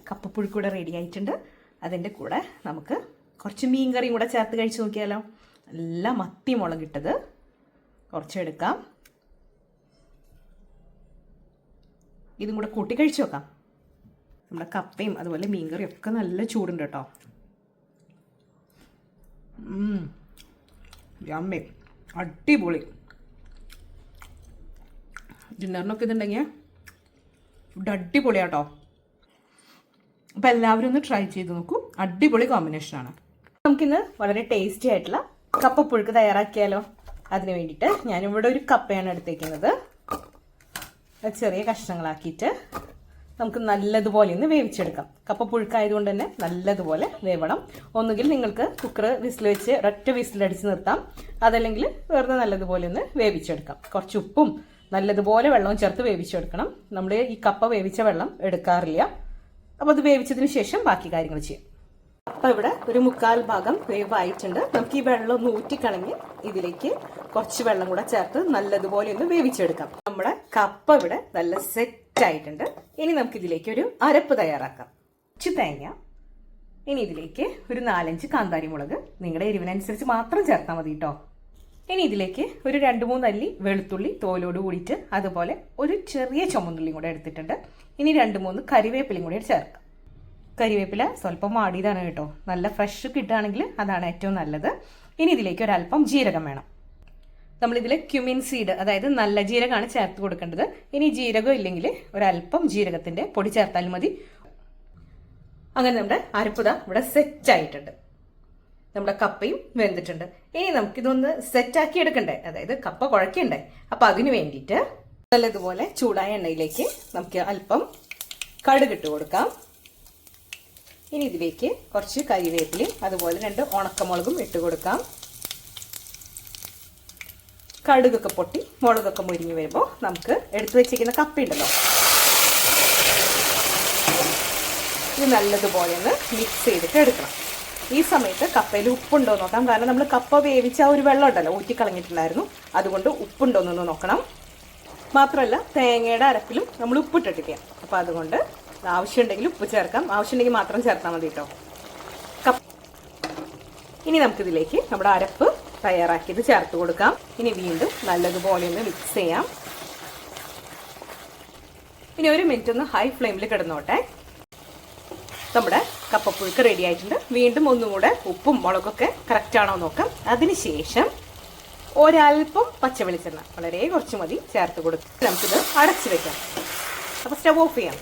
കപ്പപ്പുഴുക്ക് കൂടെ റെഡി ആയിട്ടുണ്ട്. അതിൻ്റെ കൂടെ നമുക്ക് കുറച്ച് മീൻ കറിയും കൂടെ ചേർത്ത് കഴിച്ച് നോക്കിയാലോ. നല്ല മത്തി മുളകിട്ടത് കുറച്ചെടുക്കാം. ഇതും കൂടെ കൂട്ടി കഴിച്ചു നോക്കാം. നമ്മുടെ കപ്പയും അതുപോലെ മീൻ കറിയും ഒക്കെ നല്ല ചൂടുണ്ട് കേട്ടോ. യമ്മി, അടിപൊളി. ഡിന്നറിനൊക്കെ ഇതുണ്ടെങ്കിൽ ഇവിടെ അടിപൊളിയാട്ടോ. അപ്പോൾ എല്ലാവരും ഒന്ന് ട്രൈ ചെയ്ത് നോക്കൂ. അടിപൊളി കോമ്പിനേഷനാണ്. നമുക്കിന്ന് വളരെ ടേസ്റ്റി ആയിട്ടുള്ള കപ്പപ്പുഴുക്ക് തയ്യാറാക്കിയാലോ. അതിന് വേണ്ടിയിട്ട് ഞാനിവിടെ ഒരു കപ്പയാണ് എടുത്തേക്കുന്നത്. ചെറിയ കഷ്ണങ്ങളാക്കിയിട്ട് നമുക്ക് നല്ലതുപോലെ ഒന്ന് വേവിച്ചെടുക്കാം. കപ്പപ്പുഴുക്കായതുകൊണ്ട് തന്നെ നല്ലതുപോലെ വേവണം. ഒന്നുകിൽ നിങ്ങൾക്ക് കുക്കർ വിസിൽ വെച്ച് ഒരൊറ്റ വിസിലടിച്ച് നിർത്താം, അതല്ലെങ്കിൽ വെറുതെ നല്ലതുപോലെ ഒന്ന് വേവിച്ചെടുക്കാം. കുറച്ച് ഉപ്പും നല്ലതുപോലെ വെള്ളവും ചേർത്ത് വേവിച്ചെടുക്കണം. നമ്മൾ ഈ കപ്പ വേവിച്ച വെള്ളം എടുക്കാറില്ല. അപ്പോൾ അത് വേവിച്ചതിന് ശേഷം ബാക്കി കാര്യങ്ങൾ ചെയ്യാം. അപ്പോൾ ഇവിടെ ഒരു 1/4 ഭാഗം വേവായിട്ടുണ്ട്. നമുക്ക് ഈ വെള്ളം ഒന്ന് ഊറ്റിക്കളഞ്ഞ് ഇതിലേക്ക് കുറച്ച് വെള്ളം കൂടെ ചേർത്ത് നല്ലതുപോലെ ഒന്ന് വേവിച്ചെടുക്കാം. നമ്മുടെ കപ്പ ഇവിടെ നല്ല സെറ്റ് ആയിട്ടുണ്ട്. ഇനി നമുക്ക് ഇതിലേക്ക് ഒരു അരപ്പ് തയ്യാറാക്കാം. കുറച്ച് തേങ്ങ, ഇനി ഇതിലേക്ക് ഒരു 4-5 കാന്താരി മുളക്, നിങ്ങളുടെ എരിവിനനുസരിച്ച് മാത്രം ചേർത്താൽ മതി കേട്ടോ. ഇനി ഇതിലേക്ക് ഒരു 2-3 അല്ലി വെളുത്തുള്ളി തോലോട് കൂടിയിട്ട്, അതുപോലെ ഒരു ചെറിയ ചുമന്നുള്ളിയും കൂടെ എടുത്തിട്ടുണ്ട്. ഇനി 2-3 കരിവേപ്പിലയും കൂടി ചേർക്കാം. കരിവേപ്പില സ്വല്പം വാടിയതാണ് കേട്ടോ. നല്ല ഫ്രഷ് കിട്ടുകയാണെങ്കിൽ അതാണ് ഏറ്റവും നല്ലത്. ഇനി ഇതിലേക്ക് ഒരല്പം ജീരകം വേണം. നമ്മളിതിൽ ക്യുമിൻ സീഡ്, അതായത് നല്ല ജീരകമാണ് ചേർത്ത് കൊടുക്കേണ്ടത്. ഇനി ജീരകം ഇല്ലെങ്കിൽ ഒരല്പം ജീരകത്തിൻ്റെ പൊടി ചേർത്താൽ മതി. അങ്ങനെ നമ്മുടെ അരപ്പുത ഇവിടെ സെറ്റ് ആയിട്ടുണ്ട്. നമ്മുടെ കപ്പയും വെന്തിട്ടുണ്ട്. ഇനി നമുക്കിതൊന്ന് സെറ്റാക്കി എടുക്കണ്ടേ, അതായത് കപ്പ കുഴക്കണ്ടേ. അപ്പം അതിന് വേണ്ടിയിട്ട് നല്ലതുപോലെ ചൂടായ എണ്ണയിലേക്ക് നമുക്ക് അല്പം കടുകിട്ട് കൊടുക്കാം. ഇനി ഇതിലേക്ക് കുറച്ച് കരിവേപ്പിലയും അതുപോലെ 2 ഉണക്കമുളകും ഇട്ട് കൊടുക്കാം. കടുകൊക്കെ പൊട്ടി മുളകൊക്കെ മുരിഞ്ഞ് വരുമ്പോൾ നമുക്ക് എടുത്തു വെച്ചിരിക്കുന്ന കപ്പയുണ്ടല്ലോ, ഇത് നല്ലതുപോലെ ഒന്ന് മിക്സ് ചെയ്തിട്ട് എടുക്കണം. ഈ സമയത്ത് കപ്പയിൽ ഉപ്പുണ്ടോ നോക്കാം. കാരണം നമ്മൾ കപ്പ വേവിച്ച ഒരു വെള്ളം ഉണ്ടല്ലോ, ഊറ്റിക്കളഞ്ഞിട്ടുണ്ടായിരുന്നു. അതുകൊണ്ട് ഉപ്പുണ്ടോയെന്നൊന്ന് നോക്കണം. മാത്രമല്ല തേങ്ങയുടെ അരപ്പിലും നമ്മൾ ഉപ്പിട്ടിട്ടില്ല. അപ്പോൾ അതുകൊണ്ട് ആവശ്യമുണ്ടെങ്കിൽ ഉപ്പ് ചേർക്കാം, ആവശ്യമുണ്ടെങ്കിൽ മാത്രം ചേർത്താൽ മതി കേട്ടോ. ഇനി നമുക്കിതിലേക്ക് നമ്മുടെ അരപ്പ് തയ്യാറാക്കിയത് ചേർത്ത് കൊടുക്കാം. ഇനി വീണ്ടും നല്ലതുപോലെ ഒന്ന് മിക്സ് ചെയ്യാം. ഇനി 1 മിനിറ്റ് ഒന്ന് ഹൈ ഫ്ലെയിമിൽ കിടന്നോട്ടെ. നമ്മുടെ കപ്പപ്പുഴുക്ക് റെഡി ആയിട്ടുണ്ട്. വീണ്ടും ഒന്നും കൂടെ ഉപ്പും മുളകൊക്കെ കറക്റ്റ് ആണോ നോക്കാം. അതിനുശേഷം ഒരൽപ്പം പച്ച വെളിച്ചെണ്ണ, വളരെ കുറച്ച് മതി, ചേർത്ത് കൊടുത്ത് നമുക്കിത് അടച്ചു വെക്കാം. അപ്പോൾ സ്റ്റവ് ഓഫ് ചെയ്യാം.